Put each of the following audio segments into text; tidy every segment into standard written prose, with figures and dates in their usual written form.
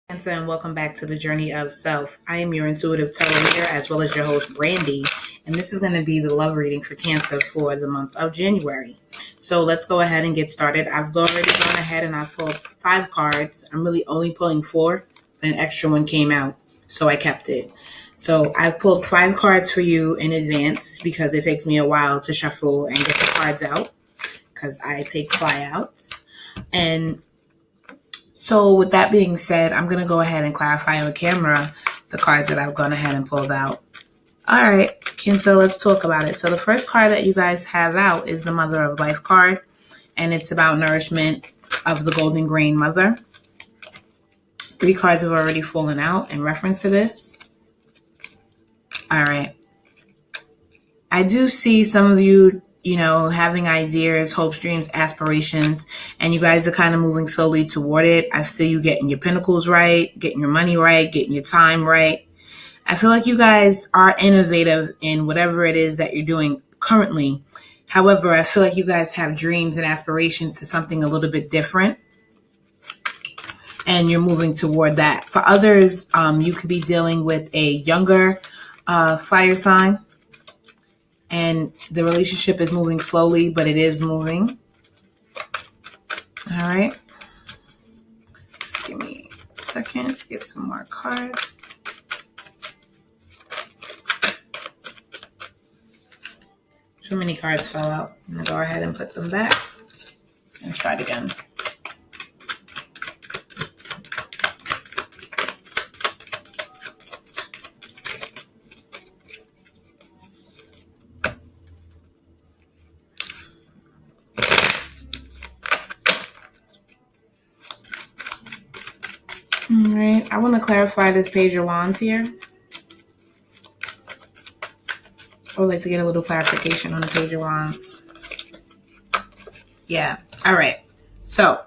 Cancer, and welcome back to the Journey of Self. I am your intuitive telereader as well as your host, Brandy, and this is going to be the love reading for Cancer for the month of January. So let's go ahead and get started. I've already gone ahead and I've pulled 5 cards. I'm really only pulling 4, but an extra one came out, so I kept it. So I've pulled 5 cards for you in advance because it takes me a while to shuffle and get the cards out because I take flyouts. And so with that being said, I'm going to go ahead and clarify on camera the cards that I've gone ahead and pulled out. All right, Cancer, let's talk about it. So the first card that you guys have out is the Mother of Life card, and it's about nourishment of the Golden Grain Mother. 3 cards have already fallen out in reference to this. All right. I do see some of you, having ideas, hopes, dreams, aspirations, and you guys are kind of moving slowly toward it. I see you getting your pinnacles right, getting your money right, getting your time right. I feel like you guys are innovative in whatever it is that you're doing currently. However, I feel like you guys have dreams and aspirations to something a little bit different, and you're moving toward that. For others, you could be dealing with a younger fire sign, and the relationship is moving slowly, but it is moving. All right. Just give me a second to get some more cards. Too many cards fell out. I'm going to go ahead and put them back and start again. All right, I want to clarify this Page of Wands here. I would like to get a little clarification on the Page of Wands. Yeah, all right. So,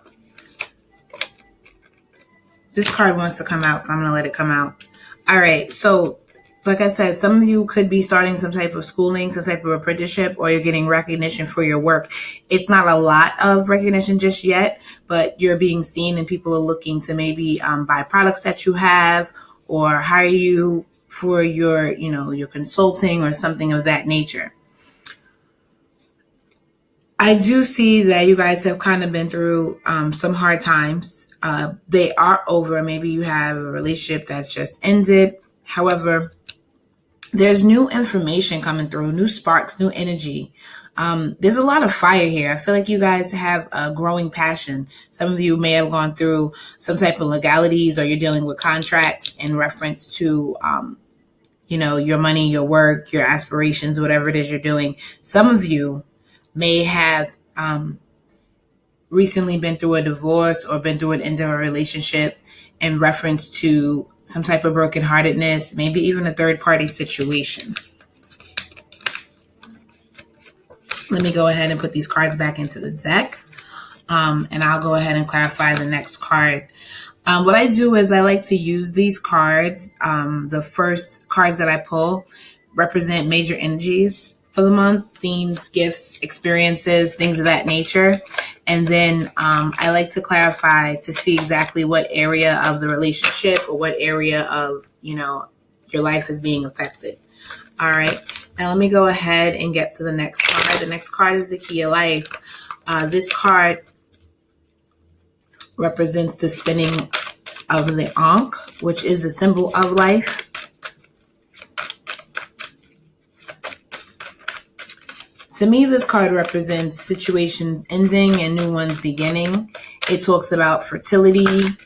this card wants to come out, so I'm going to let it come out. All right, so like I said, some of you could be starting some type of schooling, some type of apprenticeship, or you're getting recognition for your work. It's not a lot of recognition just yet, but you're being seen and people are looking to maybe buy products that you have or hire you for your, your consulting or something of that nature. I do see that you guys have kind of been through some hard times. They are over. Maybe you have a relationship that's just ended. However, there's new information coming through, new sparks, new energy. There's a lot of fire here. I feel like you guys have a growing passion. Some of you may have gone through some type of legalities, or you're dealing with contracts in reference to, your money, your work, your aspirations, whatever it is you're doing. Some of you may have recently been through a divorce or been through an end of a relationship in reference to some type of brokenheartedness, maybe even a third-party situation. Let me go ahead and put these cards back into the deck, and I'll go ahead and clarify the next card. What I do is I like to use these cards. The first cards that I pull represent major energies for the month, themes, gifts, experiences, things of that nature. And then I like to clarify to see exactly what area of the relationship or what area of, your life is being affected. All right. Now let me go ahead and get to the next card. The next card is the Key of Life. This card represents the spinning of the Ankh, which is a symbol of life. To me, this card represents situations ending and new ones beginning. It talks about fertility.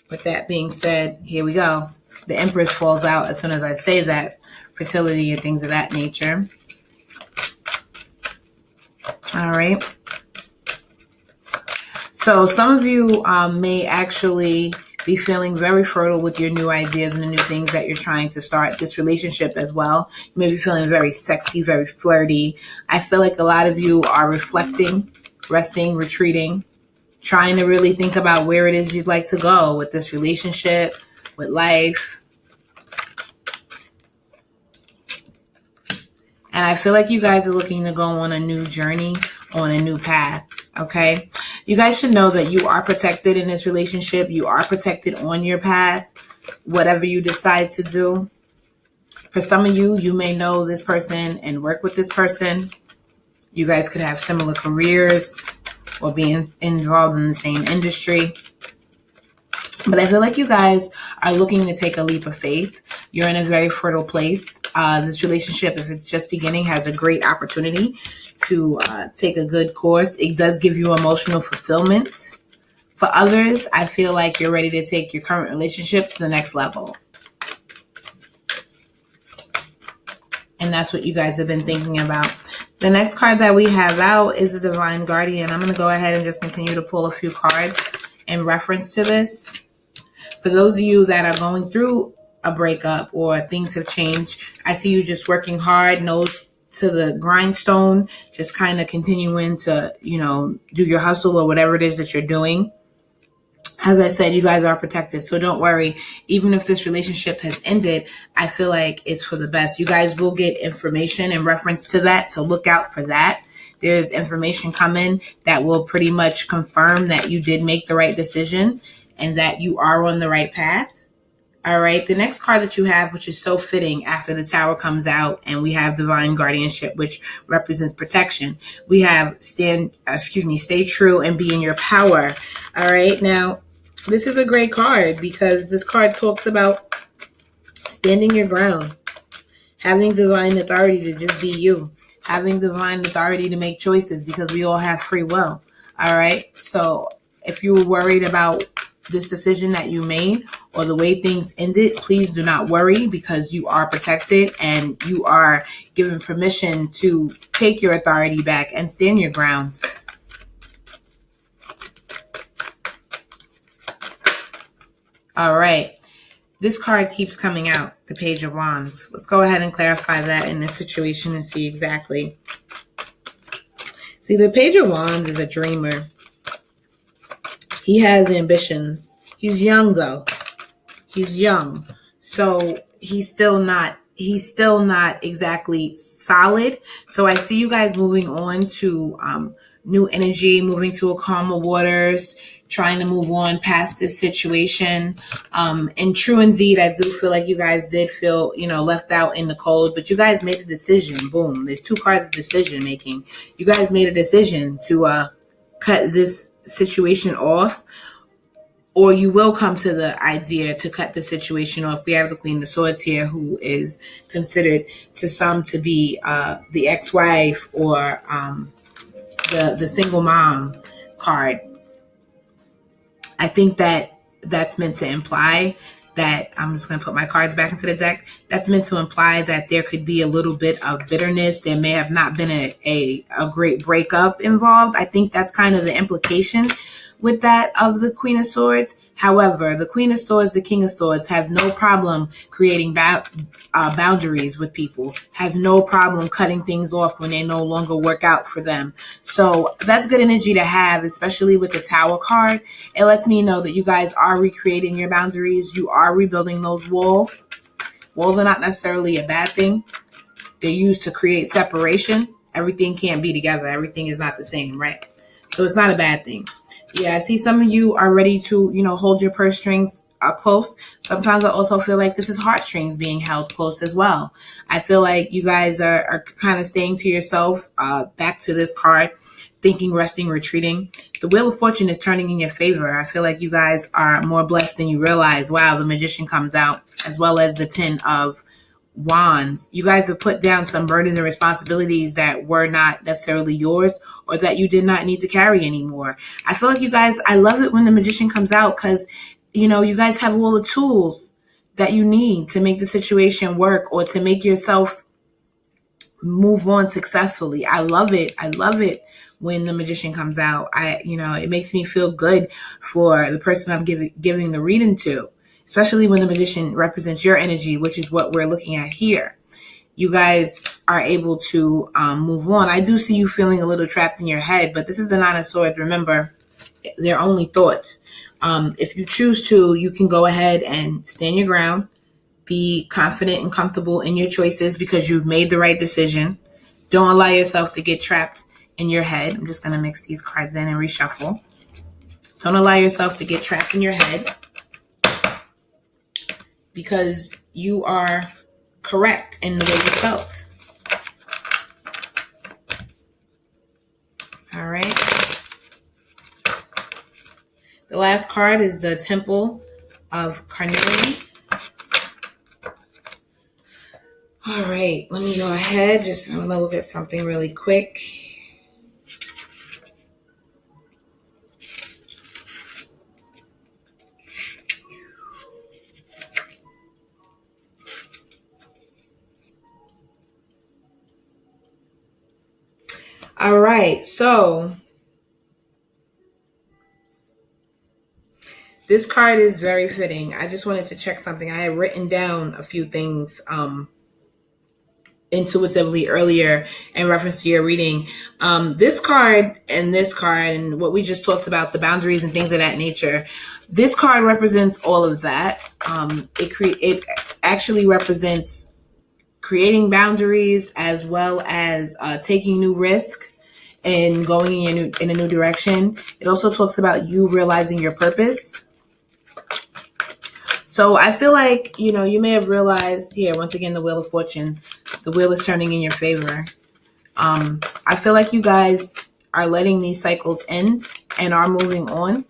With that being said, here we go. The Empress falls out as soon as I say that. Fertility and things of that nature. All right. So some of you may actually be feeling very fertile with your new ideas and the new things that you're trying to start this relationship as well. You may be feeling very sexy, very flirty. I feel like a lot of you are reflecting, resting, retreating, trying to really think about where it is you'd like to go with this relationship, with life. And I feel like you guys are looking to go on a new journey, on a new path. Okay. You guys should know that you are protected in this relationship. You are protected on your path, whatever you decide to do. For some of you, you may know this person and work with this person. You guys could have similar careers or be involved in the same industry. But I feel like you guys are looking to take a leap of faith. You're in a very fertile place. This relationship, if it's just beginning, has a great opportunity to take a good course. It does give you emotional fulfillment. For others, I feel like you're ready to take your current relationship to the next level. And that's what you guys have been thinking about. The next card that we have out is the Divine Guardian. I'm going to go ahead and just continue to pull a few cards in reference to this. For those of you that are going through a breakup or things have changed, I see you just working hard, nose to the grindstone, just kind of continuing to, do your hustle or whatever it is that you're doing. As I said, you guys are protected, so don't worry. Even if this relationship has ended, I feel like it's for the best. You guys will get information in reference to that, so look out for that. There's information coming that will pretty much confirm that you did make the right decision and that you are on the right path. All right, the next card that you have, which is so fitting after the Tower comes out and we have Divine Guardianship, which represents protection. We have stay true and be in your power. All right, now this is a great card because this card talks about standing your ground, having divine authority to just be you, having divine authority to make choices because we all have free will. All right, so if you were worried about this decision that you made or the way things ended, please do not worry because you are protected and you are given permission to take your authority back and stand your ground. All right. This card keeps coming out, the Page of Wands. Let's go ahead and clarify that in this situation and see exactly. See, the Page of Wands is a dreamer. He has ambitions. He's young though. He's young. So he's still not exactly solid. So I see you guys moving on to new energy, moving to a calmer waters, trying to move on past this situation. And true indeed, I do feel like you guys did feel, left out in the cold, but you guys made a decision. Boom. There's two cards of decision making. You guys made a decision to cut this situation off, or you will come to the idea to cut the situation off. We have the Queen of Swords here, who is considered to some to be the ex-wife or the single mom card. I think that's meant to imply that, I'm just going to put my cards back into the deck. That's meant to imply that there could be a little bit of bitterness. There may have not been a great breakup involved. I think that's kind of the implication with that of the Queen of Swords. However, the Queen of Swords, the King of Swords has no problem creating boundaries with people, has no problem cutting things off when they no longer work out for them. So that's good energy to have, especially with the Tower card. It lets me know that you guys are recreating your boundaries. You are rebuilding those walls. Walls are not necessarily a bad thing. They're used to create separation. Everything can't be together. Everything is not the same, right? So it's not a bad thing. Yeah, I see some of you are ready to, hold your purse strings close. Sometimes I also feel like this is heartstrings being held close as well. I feel like you guys are kind of staying to yourself, back to this card, thinking, resting, retreating. The Wheel of Fortune is turning in your favor. I feel like you guys are more blessed than you realize. Wow, the Magician comes out, as well as the Ten of Wands. You guys have put down some burdens and responsibilities that were not necessarily yours or that you did not need to carry anymore. I feel like you guys, I love it when the Magician comes out because, you guys have all the tools that you need to make the situation work or to make yourself move on successfully. I love it. I love it when the Magician comes out. It makes me feel good for the person I'm giving the reading to. Especially when the Magician represents your energy, which is what we're looking at here. You guys are able to move on. I do see you feeling a little trapped in your head, but this is the Nine of Swords. Remember, they're only thoughts. If you choose to, you can go ahead and stand your ground, be confident and comfortable in your choices because you've made the right decision. Don't allow yourself to get trapped in your head. I'm just going to mix these cards in and reshuffle. Don't allow yourself to get trapped in your head, because you are correct in the way you felt. All right. The last card is the Temple of Carnelian. All right, let me go ahead. I'm going to look at something really quick. All right, so this card is very fitting. I just wanted to check something. I had written down a few things intuitively earlier in reference to your reading. This card and what we just talked about, the boundaries and things of that nature, this card represents all of that. It actually represents creating boundaries, as well as taking new risk and going in a new direction. It also talks about you realizing your purpose. So I feel like, you may have realized here, once again, the Wheel of Fortune, the wheel is turning in your favor. I feel like you guys are letting these cycles end and are moving on.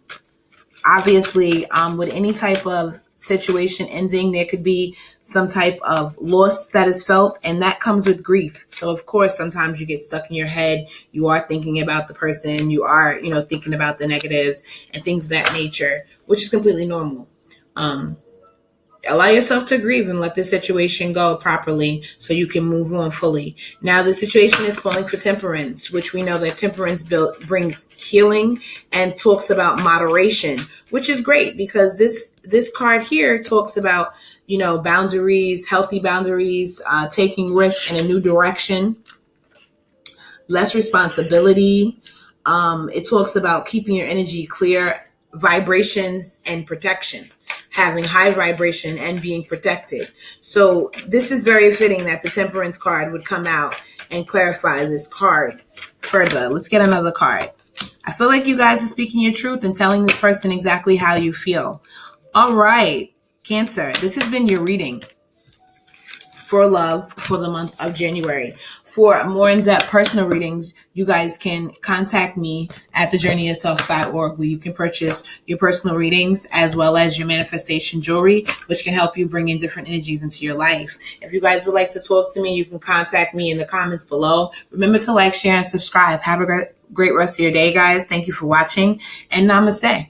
Obviously, with any type of situation ending, there could be some type of loss that is felt, and that comes with grief. So of course, sometimes you get stuck in your head. You are thinking about the person, you are, thinking about the negatives and things of that nature, which is completely normal. Allow yourself to grieve and let the situation go properly so you can move on fully. Now, the situation is calling for temperance, which we know that temperance brings healing and talks about moderation, which is great, because this card here talks about, boundaries, healthy boundaries, taking risk in a new direction, less responsibility. It talks about keeping your energy clear, vibrations, and protection. Having high vibration and being protected. So this is very fitting that the Temperance card would come out and clarify this card further. Let's get another card. I feel like you guys are speaking your truth and telling this person exactly how you feel. All right, Cancer, this has been your reading for love for the month of January. For more in-depth personal readings, you guys can contact me at thejourneyofself.org, where you can purchase your personal readings as well as your manifestation jewelry, which can help you bring in different energies into your life. If you guys would like to talk to me, you can contact me in the comments below. Remember to like, share, and subscribe. Have a great rest of your day, guys. Thank you for watching, and namaste.